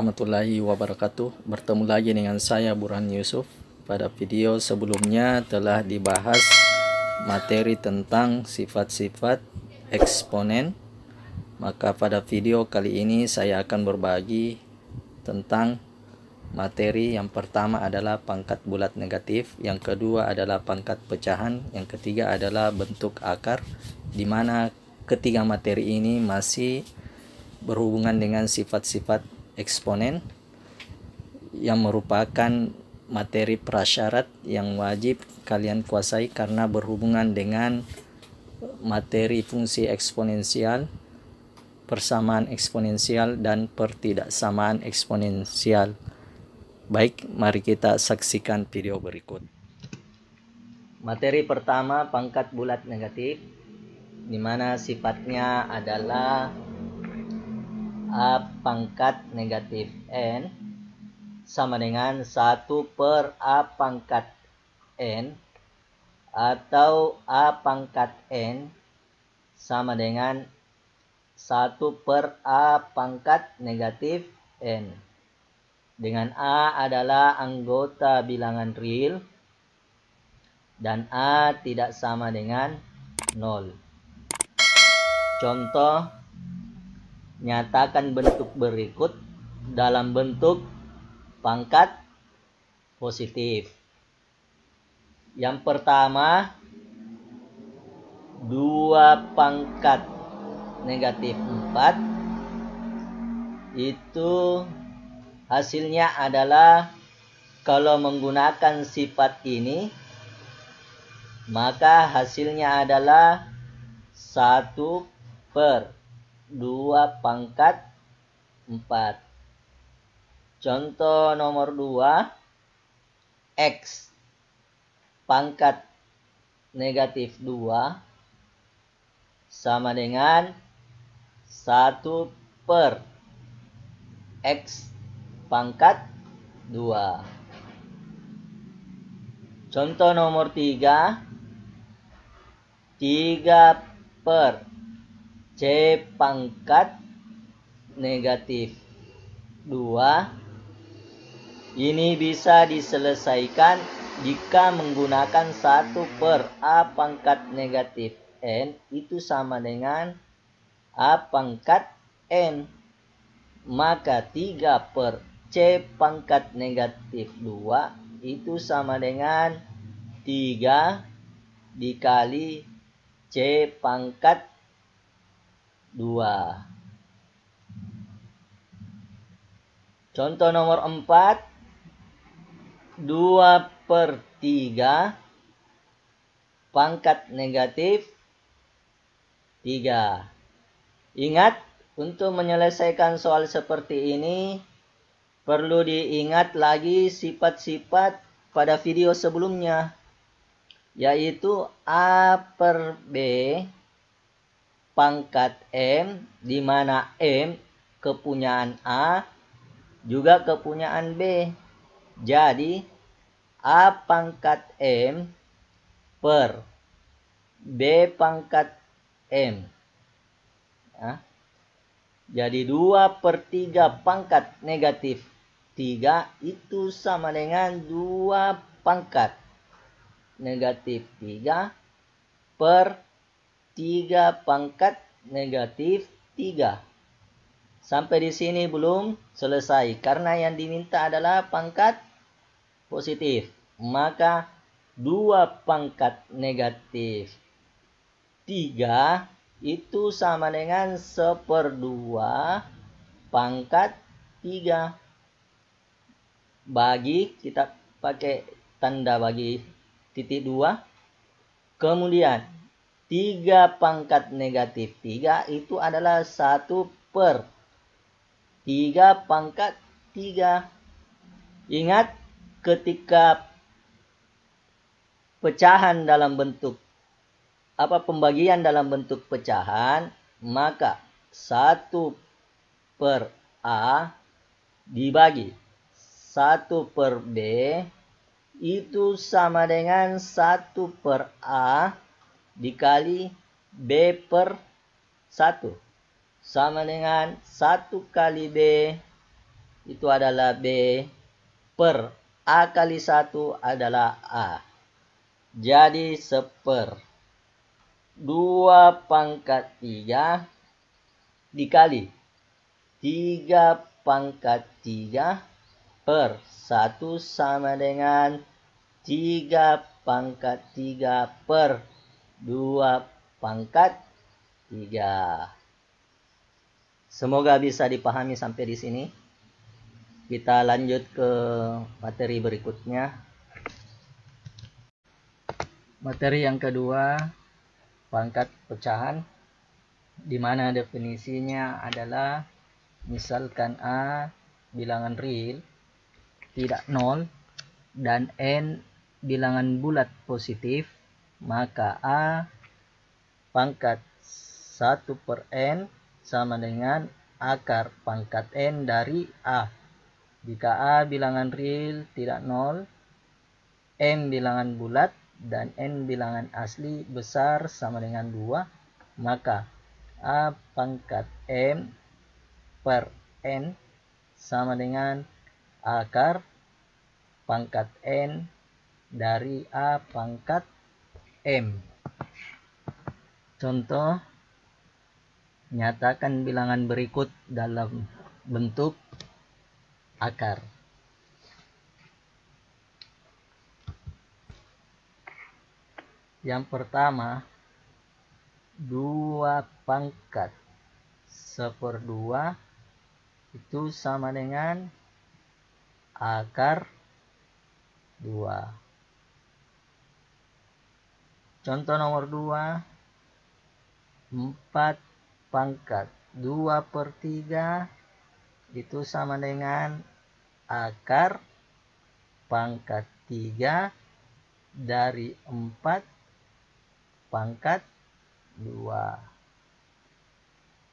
warahmatullahi wabarakatuh. Bertemu lagi dengan saya Burhan Yusuf. Pada video sebelumnya telah dibahas materi tentang sifat-sifat eksponen. Maka pada video kali ini saya akan berbagi tentang materi. Yang pertama adalah pangkat bulat negatif, yang kedua adalah pangkat pecahan, yang ketiga adalah bentuk akar, di mana ketiga materi ini masih berhubungan dengan sifat-sifat eksponen yang merupakan materi prasyarat yang wajib kalian kuasai karena berhubungan dengan materi fungsi eksponensial, persamaan eksponensial, dan pertidaksamaan eksponensial. Baik, mari kita saksikan video berikut. Materi pertama, pangkat bulat negatif, di mana sifatnya adalah A pangkat negatif N sama dengan 1 per A pangkat N, atau A pangkat N sama dengan 1 per A pangkat negatif N, dengan A adalah anggota bilangan real dan A tidak sama dengan 0. Contoh, nyatakan bentuk berikut dalam bentuk pangkat positif. Yang pertama, 2 pangkat negatif 4, itu hasilnya adalah, kalau menggunakan sifat ini, maka hasilnya adalah 1 per 2 pangkat 4. Contoh nomor 2, X pangkat negatif 2 sama dengan 1 per X pangkat 2. Contoh nomor 3, 3 per C pangkat negatif 2. Ini bisa diselesaikan jika menggunakan 1 per A pangkat negatif N itu sama dengan A pangkat N. Maka 3 per C pangkat negatif 2 itu sama dengan 3 dikali C pangkat 2. Contoh nomor 4, 2 per 3 pangkat negatif 3. Ingat, untuk menyelesaikan soal seperti ini perlu diingat lagi sifat-sifat pada video sebelumnya, yaitu A per B pangkat M, di mana M kepunyaan A juga kepunyaan B. Jadi A pangkat M per B pangkat M. Jadi 2 per 3 pangkat negatif 3 itu sama dengan 2 pangkat negatif 3 per 3 pangkat negatif 3. Sampai di sini belum selesai, karena yang diminta adalah pangkat positif. Maka 2 pangkat negatif 3 itu sama dengan 1/2 pangkat 3. Bagi, kita pakai tanda bagi titik 2. Kemudian 3 pangkat negatif 3 itu adalah 1 per 3 pangkat 3. Ingat, ketika pecahan dalam bentuk pembagian dalam bentuk pecahan, maka 1 per A dibagi 1 per B itu sama dengan 1 per A dikali B per 1, sama dengan 1 kali B itu adalah B, per A kali 1 adalah A. Jadi 1/2 pangkat 3 dikali 3 pangkat 3 per 1 sama dengan 3 pangkat 3 per 2 pangkat 3. Semoga bisa dipahami sampai di sini. Kita lanjut ke materi berikutnya. Materi yang kedua, pangkat pecahan, di mana definisinya adalah misalkan A bilangan real tidak 0 dan N bilangan bulat positif, maka A pangkat 1/N sama dengan akar pangkat N dari A. Jika A bilangan real tidak 0, M bilangan bulat, dan N bilangan asli besar sama dengan 2, maka A pangkat M per N sama dengan akar pangkat N dari A pangkat M. Contoh, nyatakan bilangan berikut dalam bentuk akar. Yang pertama, 2 pangkat 1/2 itu sama dengan akar 2. Contoh nomor 2, 4 pangkat 2/3 itu sama dengan akar pangkat 3 dari 4 pangkat 2.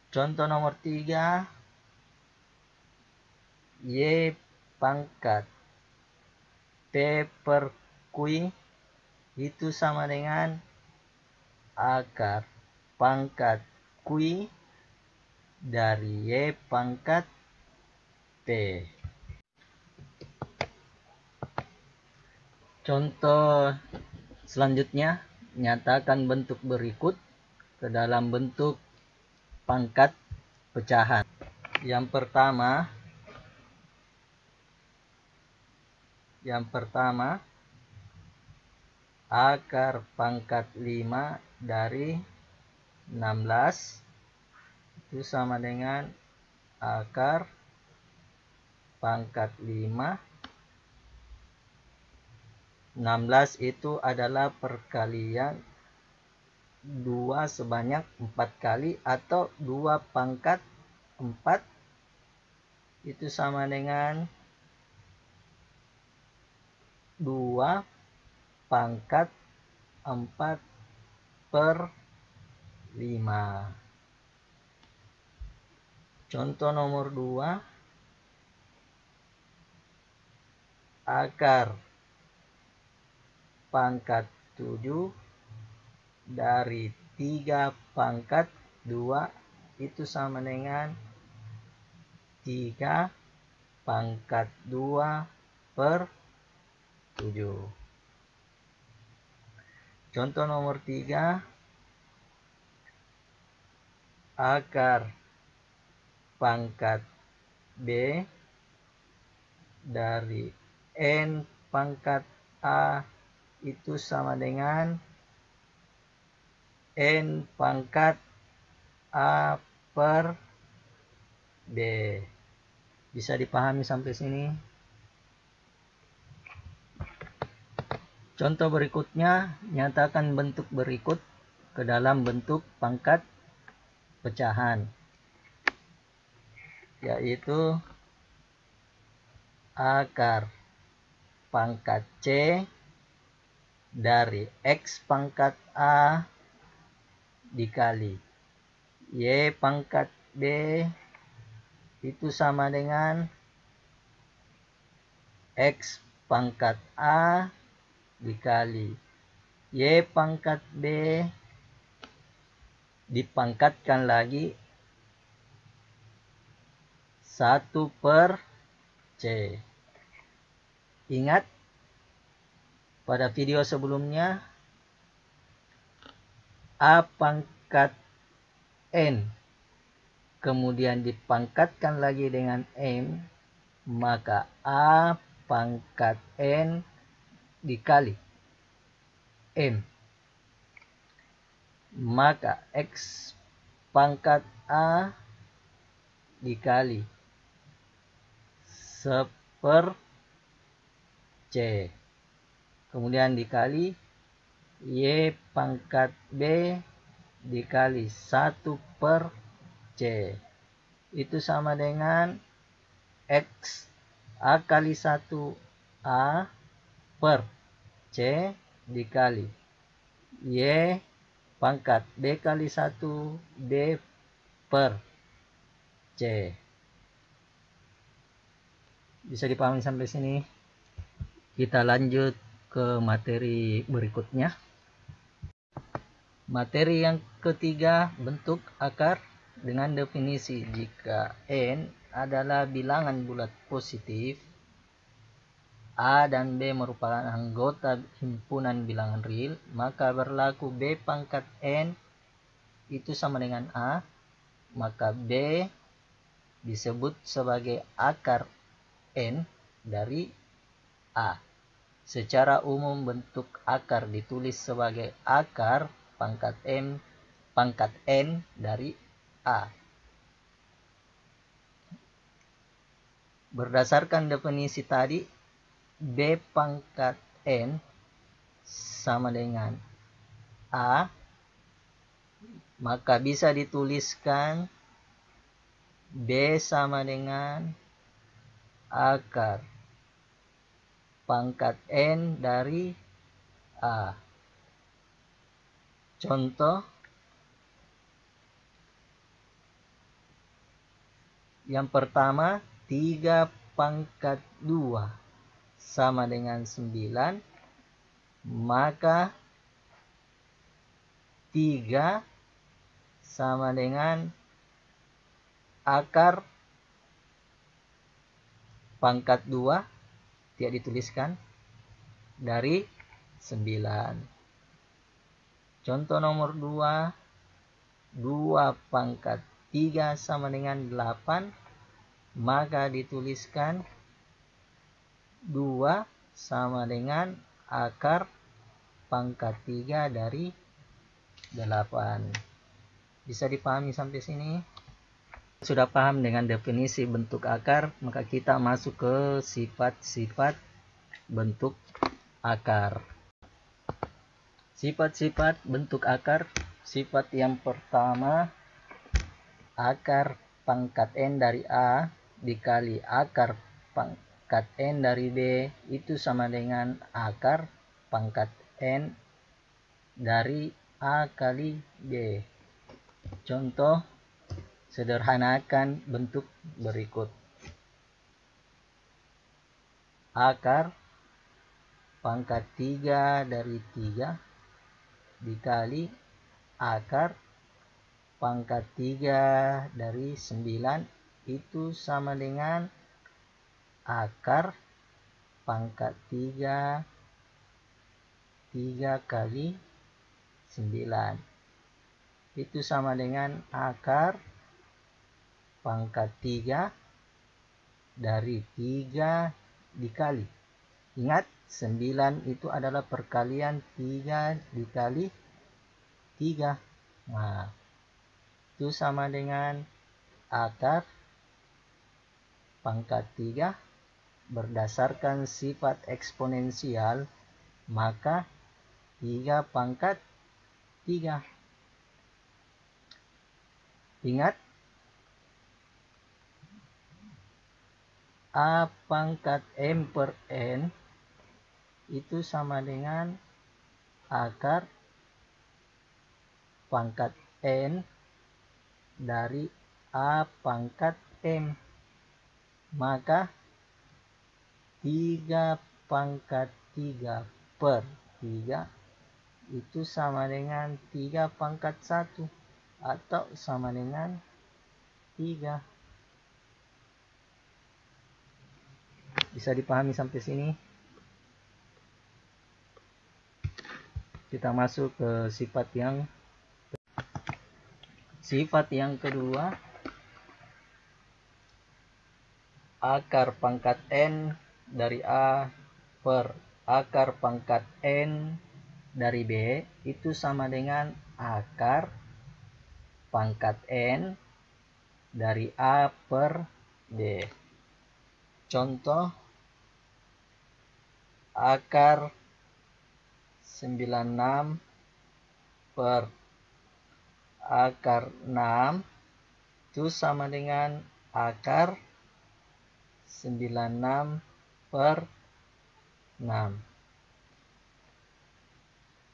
Contoh nomor 3, Y pangkat P per Q itu sama dengan akar pangkat Q dari Y pangkat P. Contoh selanjutnya, nyatakan bentuk berikut ke dalam bentuk pangkat pecahan. Yang pertama, akar pangkat 5 dari 16 itu sama dengan akar pangkat 5. 16 itu adalah perkalian 2 sebanyak 4 kali, atau 2 pangkat 4 itu sama dengan 2 pangkat 4/5. Contoh nomor 2, akar pangkat 7 dari 3 pangkat 2 itu sama dengan 3 pangkat 2/7. Contoh nomor 3, akar pangkat B dari N pangkat A itu sama dengan N pangkat A per B. Bisa dipahami sampai sini? Contoh berikutnya, nyatakan bentuk berikut ke dalam bentuk pangkat pecahan, yaitu akar pangkat C dari X pangkat A dikali Y pangkat B itu sama dengan X pangkat A dikali Y pangkat B dipangkatkan lagi 1/2 C. Ingat, pada video sebelumnya, A pangkat N kemudian dipangkatkan lagi dengan M, maka A pangkat N dikali M. Maka X pangkat A dikali 1/C. Kemudian dikali Y pangkat B dikali 1/C. Itu sama dengan X A kali 1 A per C dikali Y pangkat B kali 1 B per C. Bisa dipahami sampai sini? Kita lanjut ke materi berikutnya. Materi yang ketiga, bentuk akar dengan definisi jika N adalah bilangan bulat positif, A dan B merupakan anggota himpunan bilangan real, maka berlaku B pangkat N itu sama dengan A, maka B disebut sebagai akar N dari A. Secara umum bentuk akar ditulis sebagai akar pangkat N dari A. Berdasarkan definisi tadi, B pangkat N sama dengan A, maka bisa dituliskan B sama dengan akar pangkat N dari A. Contoh yang pertama, 3 pangkat 2 sama dengan 9, maka 3 sama dengan akar pangkat 2 tidak dituliskan dari 9. Contoh nomor 2, 2 pangkat 3 sama dengan 8, maka dituliskan 2 sama dengan akar pangkat 3 dari 8. Bisa dipahami sampai sini? Sudah paham dengan definisi bentuk akar, maka kita masuk ke sifat-sifat bentuk akar. Sifat-sifat bentuk akar. Sifat yang pertama, akar pangkat N dari A dikali akar pangkat N dari B itu sama dengan akar pangkat N dari A kali B. Contoh, sederhanakan bentuk berikut. Akar pangkat 3 dari 3 dikali akar pangkat 3 dari 9 itu sama dengan akar pangkat 3 kali 9. Itu sama dengan akar pangkat 3 dari 3 dikali. Ingat, 9 itu adalah perkalian 3 dikali 3. Nah, itu sama dengan akar pangkat 3 berdasarkan sifat eksponensial, maka 3 pangkat 3. Ingat, A pangkat M per N itu sama dengan akar pangkat N dari A pangkat M. Maka 3 pangkat 3 per 3 itu sama dengan 3 pangkat 1 atau sama dengan 3. Bisa dipahami sampai sini? Kita masuk ke sifat yang kedua. Akar pangkat N dari A per akar pangkat N dari B itu sama dengan akar pangkat N dari A per B. Contoh, akar 96 per akar 6 itu sama dengan akar 96 per 6.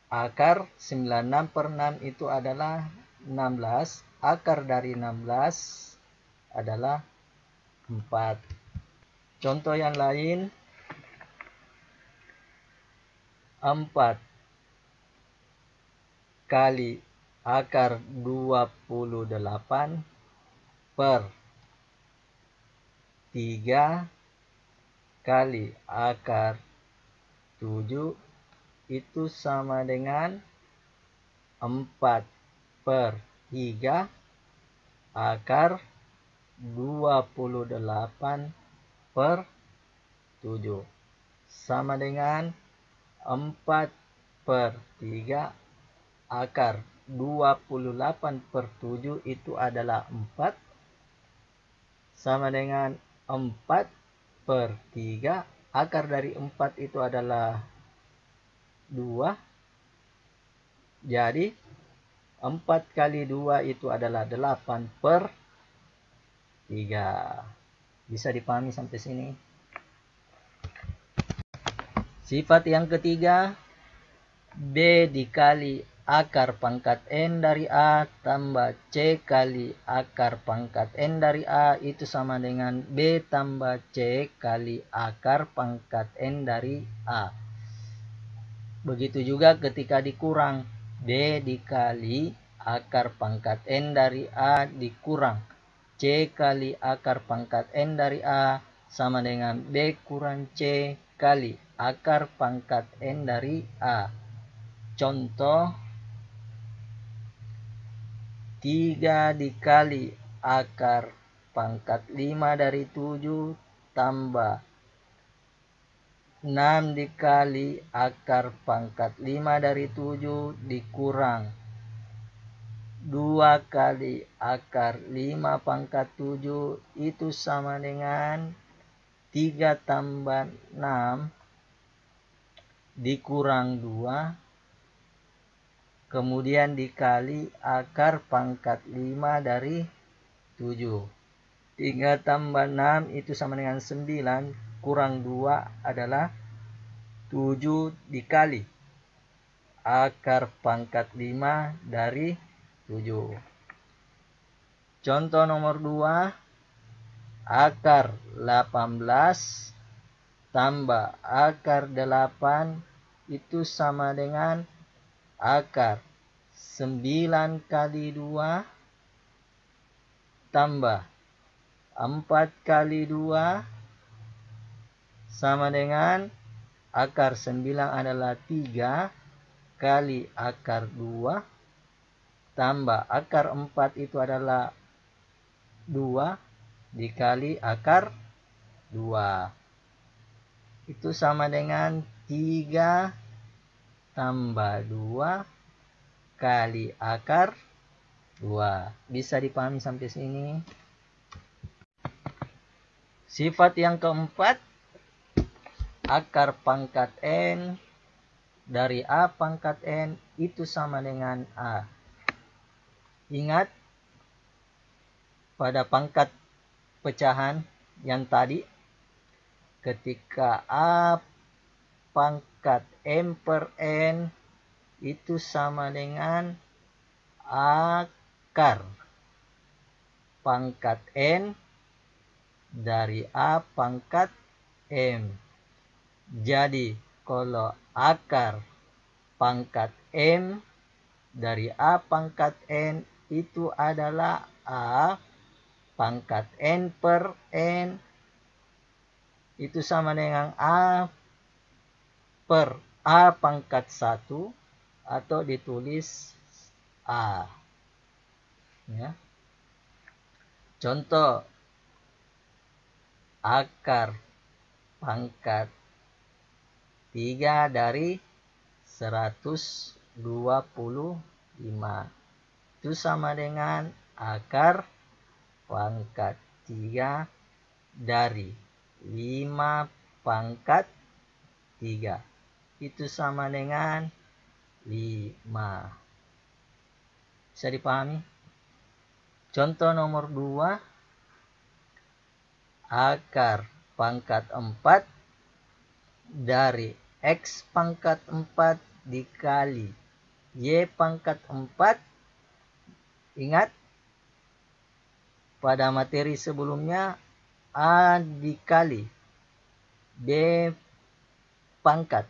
Akar 96 per 6 itu adalah 16. Akar dari 16 adalah 4. Contoh yang lain, 4 kali akar 28 per 3 kali akar 7 itu sama dengan 4 per 3 akar 28 per 7 sama dengan 4 per 3 akar 28 per 7 itu adalah 4 sama dengan 4 per 3 akar dari 4 itu adalah 2. Jadi 4 kali 2 itu adalah 8 per 3. Bisa dipahami sampai sini? Sifat yang ketiga, B dikali akar pangkat N dari A tambah C kali akar pangkat N dari A itu sama dengan B tambah C kali akar pangkat N dari A. Begitu juga ketika dikurang, B dikali akar pangkat N dari A dikurang C kali akar pangkat N dari A sama dengan B kurang C kali akar pangkat N dari A. Contoh, 3 dikali akar pangkat 5 dari 7 tambah 6 dikali akar pangkat 5 dari 7 dikurang 2 kali akar 5 pangkat 7 itu sama dengan 3 tambah 6 dikurang 2 kemudian dikali akar pangkat 5 dari 7. 3 tambah 6 itu sama dengan 9 kurang 2 adalah 7 dikali akar pangkat 5 dari 7. Contoh nomor 2, akar 18 tambah akar 8 itu sama dengan akar 9 kali 2 tambah 4 kali 2 sama dengan akar 9 adalah 3 kali akar 2 tambah akar 4 itu adalah 2 dikali akar 2. Itu sama dengan 3 tambah 2 kali akar 2. Bisa dipahami sampai sini? Sifat yang keempat, akar pangkat N dari A pangkat N itu sama dengan A. Ingat, pada pangkat pecahan yang tadi, ketika A pangkat M per N itu sama dengan akar pangkat N dari A pangkat M. Jadi kalau akar pangkat M dari A pangkat N itu adalah A pangkat N per N itu sama dengan A per A pangkat 1 atau ditulis A. Ya. Contoh, akar pangkat 3 dari 125. Itu sama dengan akar pangkat 3 dari 5 pangkat 3. Itu sama dengan 5. Bisa dipahami? Contoh nomor 2, akar pangkat 4 dari X pangkat 4 dikali Y pangkat 4. Ingat, pada materi sebelumnya A dikali B pangkat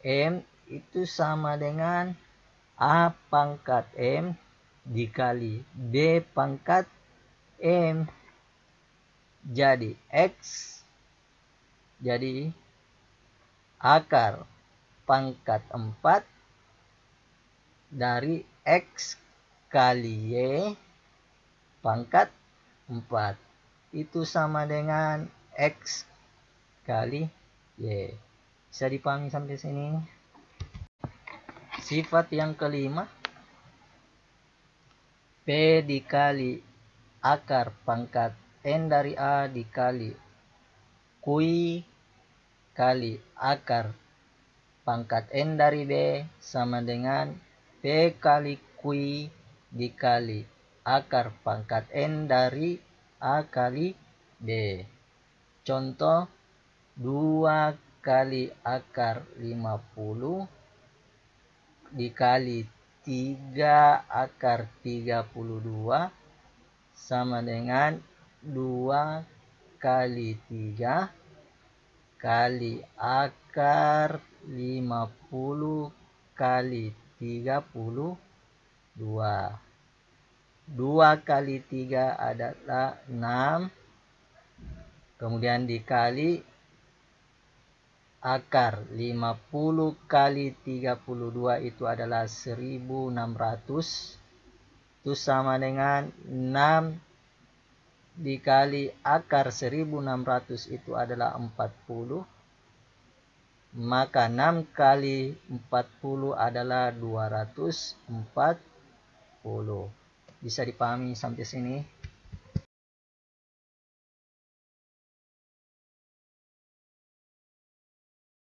M itu sama dengan A pangkat M dikali B pangkat M. Jadi X, jadi akar pangkat 4 dari X kali Y pangkat 4. Itu sama dengan X kali Y. Bisa dipahami sampai sini? Sifat yang kelima, P dikali akar pangkat N dari A dikali Q kali akar pangkat N dari B sama dengan P kali Q dikali akar pangkat N dari A kali B. Contoh, 2 kali akar 50 dikali 3 akar 32 sama dengan 2 kali 3 kali akar 50 kali 32. 2 kali 3 adalah 6. Kemudian dikali akar 50 kali 32 itu adalah 1600. Itu sama dengan 6 dikali akar 1600 itu adalah 40. Maka 6 kali 40 adalah 240. Bisa dipahami sampai sini?